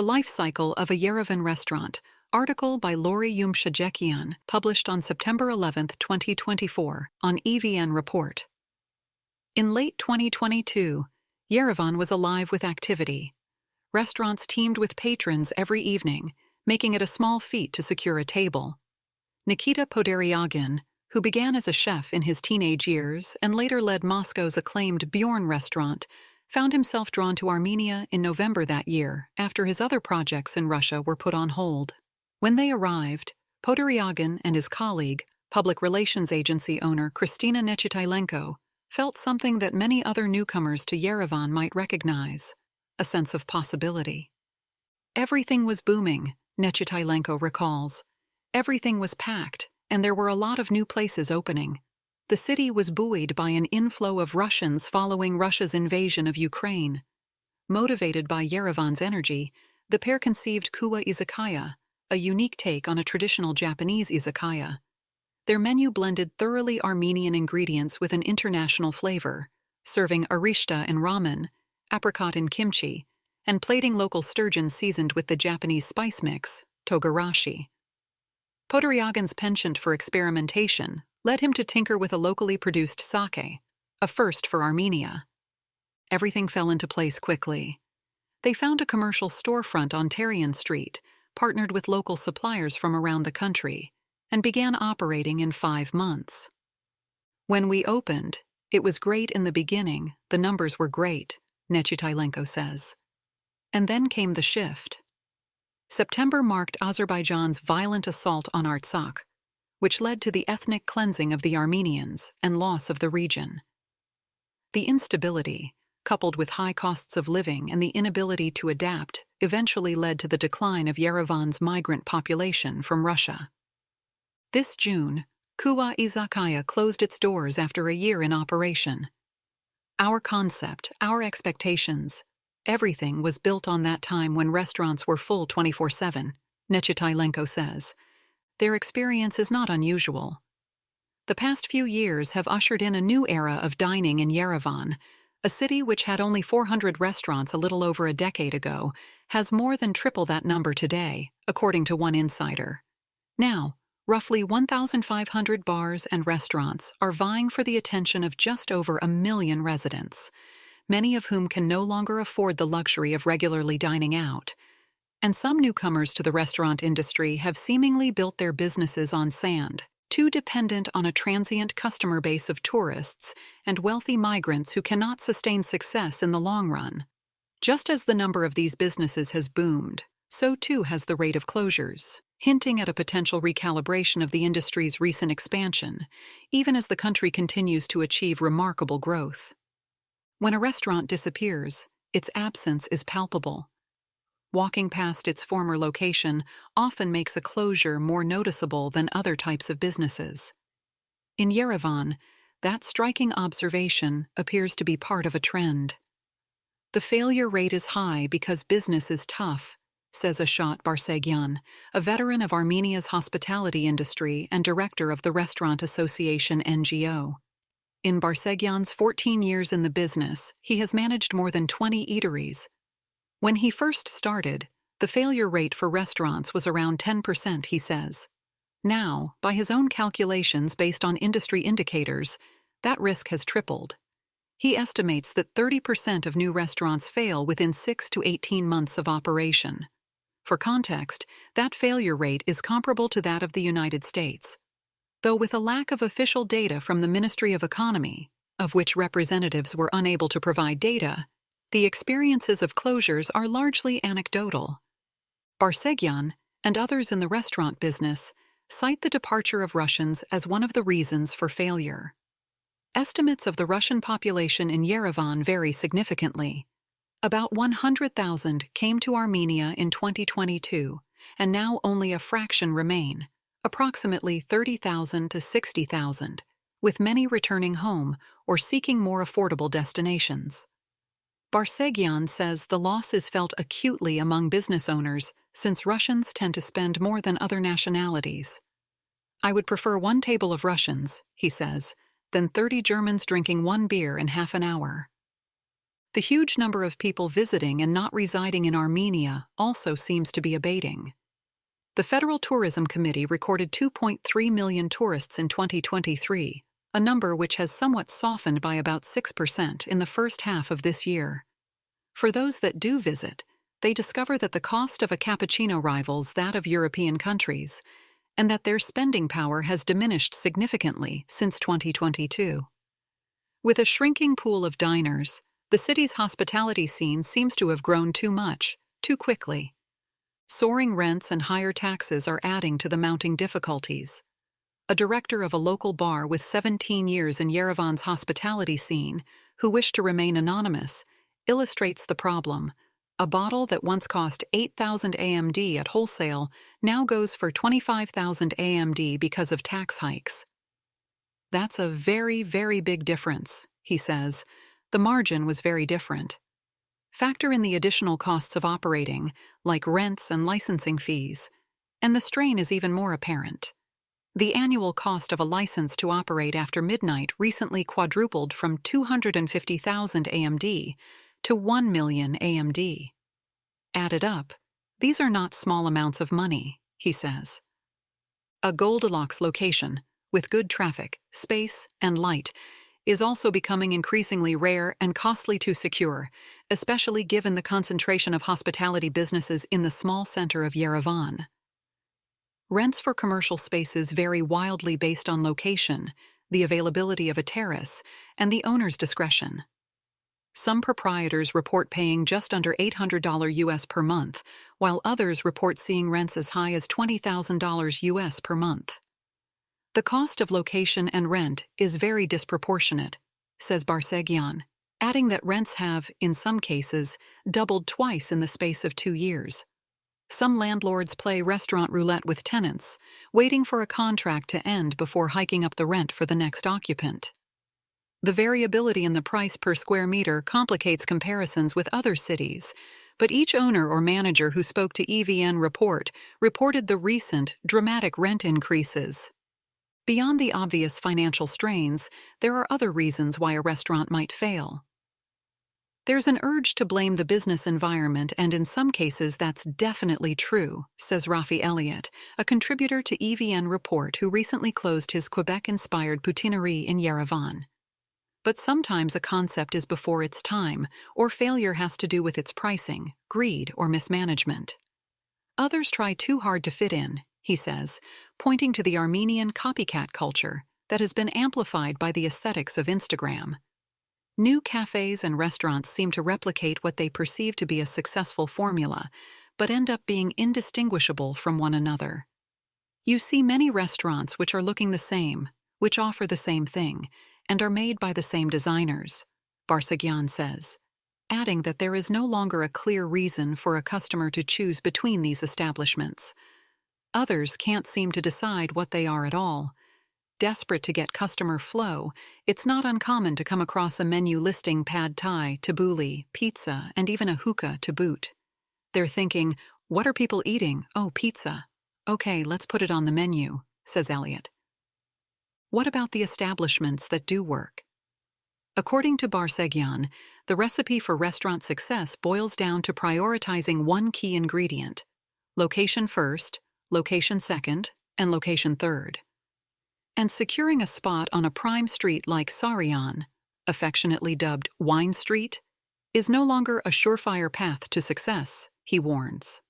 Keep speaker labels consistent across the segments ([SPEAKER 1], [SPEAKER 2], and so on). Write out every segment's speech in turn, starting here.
[SPEAKER 1] The Life Cycle of a Yerevan Restaurant, article by Lori Yumshajekian, published on September 11, 2024, on EVN Report. In late 2022, Yerevan was alive with activity. Restaurants teamed with patrons every evening, making it a small feat to secure a table. Nikita Poderyagin, who began as a chef in his teenage years and later led Moscow's acclaimed Bjorn restaurant, found himself drawn to Armenia in November that year after his other projects in Russia were put on hold. When they arrived, Poderyagin and his colleague, public relations agency owner Kristina Nechitailenko, felt something that many other newcomers to Yerevan might recognize: a sense of possibility. Everything was booming, Nechitailenko recalls. Everything was packed, and there were a lot of new places opening. The city was buoyed by an inflow of Russians following Russia's invasion of Ukraine. Motivated by Yerevan's energy, the pair conceived Kuwa Izakaya, a unique take on a traditional Japanese izakaya. Their menu blended thoroughly Armenian ingredients with an international flavor, serving arishta in ramen, apricot in kimchi, and plating local sturgeon seasoned with the Japanese spice mix, togarashi. Podoryagin's penchant for experimentation led him to tinker with a locally produced sake, a first for Armenia. Everything fell into place quickly. They found a commercial storefront on Tarian Street, partnered with local suppliers from around the country, and began operating in 5 months. When we opened, it was great in the beginning, the numbers were great, Nechitailenko says. And then came the shift. September marked Azerbaijan's violent assault on Artsakh, which led to the ethnic cleansing of the Armenians and loss of the region. The instability, coupled with high costs of living and the inability to adapt, eventually led to the decline of Yerevan's migrant population from Russia. This June, Kuwa Izakaya closed its doors after a year in operation. Our concept, our expectations, everything was built on that time when restaurants were full 24/7, Nechitailenko says. Their experience is not unusual. The past few years have ushered in a new era of dining in Yerevan. A city which had only 400 restaurants a little over a decade ago has more than triple that number today, according to one insider. Now, roughly 1,500 bars and restaurants are vying for the attention of just over 1 million residents, many of whom can no longer afford the luxury of regularly dining out. And some newcomers to the restaurant industry have seemingly built their businesses on sand, too dependent on a transient customer base of tourists and wealthy migrants who cannot sustain success in the long run. Just as the number of these businesses has boomed, so too has the rate of closures, hinting at a potential recalibration of the industry's recent expansion, even as the country continues to achieve remarkable growth. When a restaurant disappears, its absence is palpable. Walking past its former location often makes a closure more noticeable than other types of businesses. In Yerevan, that striking observation appears to be part of a trend. The failure rate is high because business is tough, says Ashat Barsegyan, a veteran of Armenia's hospitality industry and director of the Restaurant Association NGO. In Barsegyan's 14 years in the business, he has managed more than 20 eateries. When he first started, the failure rate for restaurants was around 10%, he says. Now, by his own calculations based on industry indicators, that risk has tripled. He estimates that 30% of new restaurants fail within 6 to 18 months of operation. For context, that failure rate is comparable to that of the United States. Though with a lack of official data from the Ministry of Economy, of which representatives were unable to provide data, the experiences of closures are largely anecdotal. Barsegyan and others in the restaurant business cite the departure of Russians as one of the reasons for failure. Estimates of the Russian population in Yerevan vary significantly. About 100,000 came to Armenia in 2022, and now only a fraction remain, approximately 30,000 to 60,000, with many returning home or seeking more affordable destinations. Barsegyan says the loss is felt acutely among business owners since Russians tend to spend more than other nationalities. "I would prefer one table of Russians," he says, "than 30 Germans drinking one beer in half an hour." The huge number of people visiting and not residing in Armenia also seems to be abating. The Federal Tourism Committee recorded 2.3 million tourists in 2023, a number which has somewhat softened by about 6% in the first half of this year. For those that do visit, they discover that the cost of a cappuccino rivals that of European countries, and that their spending power has diminished significantly since 2022. With a shrinking pool of diners, the city's hospitality scene seems to have grown too much, too quickly. Soaring rents and higher taxes are adding to the mounting difficulties. A director of a local bar with 17 years in Yerevan's hospitality scene, who wished to remain anonymous, illustrates the problem. A bottle that once cost 8,000 AMD at wholesale now goes for 25,000 AMD because of tax hikes. That's a very, very big difference, he says. The margin was very different. Factor in the additional costs of operating, like rents and licensing fees, and the strain is even more apparent. The annual cost of a license to operate after midnight recently quadrupled from 250,000 AMD to 1 million AMD. Added up, these are not small amounts of money, he says. A Goldilocks location, with good traffic, space, and light, is also becoming increasingly rare and costly to secure, especially given the concentration of hospitality businesses in the small center of Yerevan. Rents for commercial spaces vary wildly based on location, the availability of a terrace, and the owner's discretion. Some proprietors report paying just under $800 US per month, while others report seeing rents as high as $20,000 US per month. The cost of location and rent is very disproportionate, says Barsegyan, adding that rents have, in some cases, doubled twice in the space of 2 years. Some landlords play restaurant roulette with tenants, waiting for a contract to end before hiking up the rent for the next occupant. The variability in the price per square meter complicates comparisons with other cities, but each owner or manager who spoke to EVN reported the recent, dramatic rent increases. Beyond the obvious financial strains, there are other reasons why a restaurant might fail. There's an urge to blame the business environment, and in some cases that's definitely true, says Rafi Elliott, a contributor to EVN Report who recently closed his Quebec-inspired poutinerie in Yerevan. But sometimes a concept is before its time, or failure has to do with its pricing, greed, or mismanagement. Others try too hard to fit in, he says, pointing to the Armenian copycat culture that has been amplified by the aesthetics of Instagram. New cafes and restaurants seem to replicate what they perceive to be a successful formula, but end up being indistinguishable from one another. You see many restaurants which are looking the same, which offer the same thing, and are made by the same designers, Barsegyan says, adding that there is no longer a clear reason for a customer to choose between these establishments. Others can't seem to decide what they are at all. Desperate to get customer flow, it's not uncommon to come across a menu listing pad thai, tabbouleh, pizza, and even a hookah to boot. They're thinking, what are people eating? Oh, pizza. Okay, let's put it on the menu, says Elliott. What about the establishments that do work? According to Barsegyan, the recipe for restaurant success boils down to prioritizing one key ingredient: location first, location second, and location third. And securing a spot on a prime street like Saryan, affectionately dubbed Wine Street, is no longer a surefire path to success, he warns.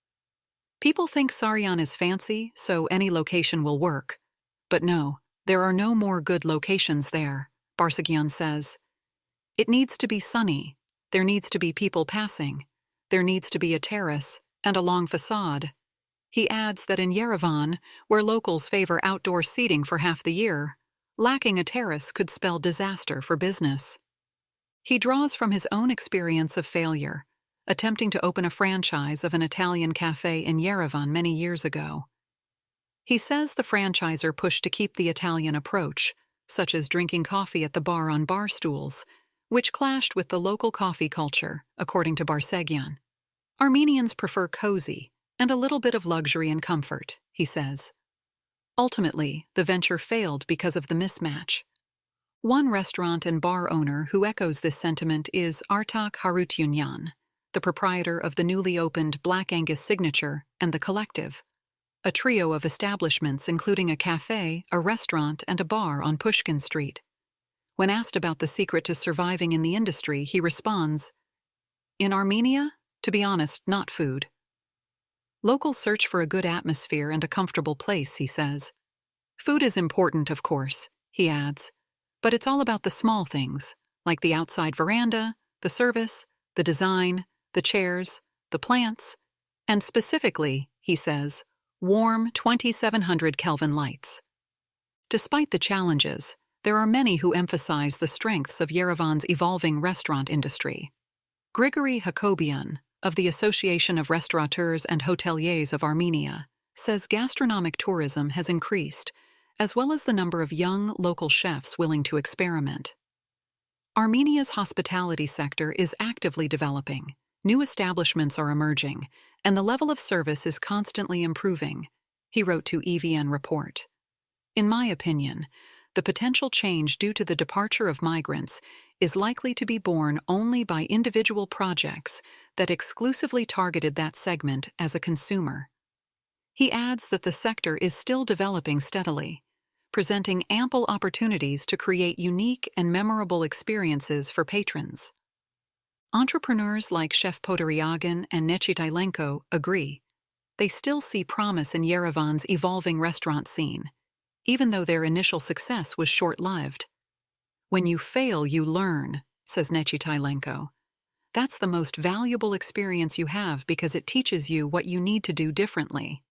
[SPEAKER 1] People think Saryan is fancy, so any location will work. But no, there are no more good locations there, Barsegyan says. It needs to be sunny, there needs to be people passing, there needs to be a terrace and a long facade. He adds that in Yerevan, where locals favor outdoor seating for half the year, lacking a terrace could spell disaster for business. He draws from his own experience of failure, attempting to open a franchise of an Italian cafe in Yerevan many years ago. He says the franchisor pushed to keep the Italian approach, such as drinking coffee at the bar on bar stools, which clashed with the local coffee culture, according to Barsegyan. Armenians prefer cozy and a little bit of luxury and comfort, he says. Ultimately, the venture failed because of the mismatch. One restaurant and bar owner who echoes this sentiment is Artak Harutyunyan, the proprietor of the newly opened Black Angus Signature and The Collective, a trio of establishments including a cafe, a restaurant, and a bar on Pushkin Street. When asked about the secret to surviving in the industry, he responds, "In Armenia, to be honest, not food. Locals search for a good atmosphere and a comfortable place," he says. "Food is important, of course," he adds, "but it's all about the small things, like the outside veranda, the service, the design, the chairs, the plants, and specifically," he says, warm 2700 Kelvin lights. Despite the challenges, there are many who emphasize the strengths of Yerevan's evolving restaurant industry. Grigory Hakobian, of the Association of Restaurateurs and Hoteliers of Armenia, says gastronomic tourism has increased, as well as the number of young local chefs willing to experiment. Armenia's hospitality sector is actively developing, new establishments are emerging, and the level of service is constantly improving, he wrote to EVN Report. In my opinion, the potential change due to the departure of migrants is likely to be born only by individual projects that exclusively targeted that segment as a consumer. He adds that the sector is still developing steadily, presenting ample opportunities to create unique and memorable experiences for patrons. Entrepreneurs like Chef Podoryagan and Nechitailenko agree. They still see promise in Yerevan's evolving restaurant scene, even though their initial success was short-lived. "When you fail, you learn," says Nechitailenko. "That's the most valuable experience you have because it teaches you what you need to do differently."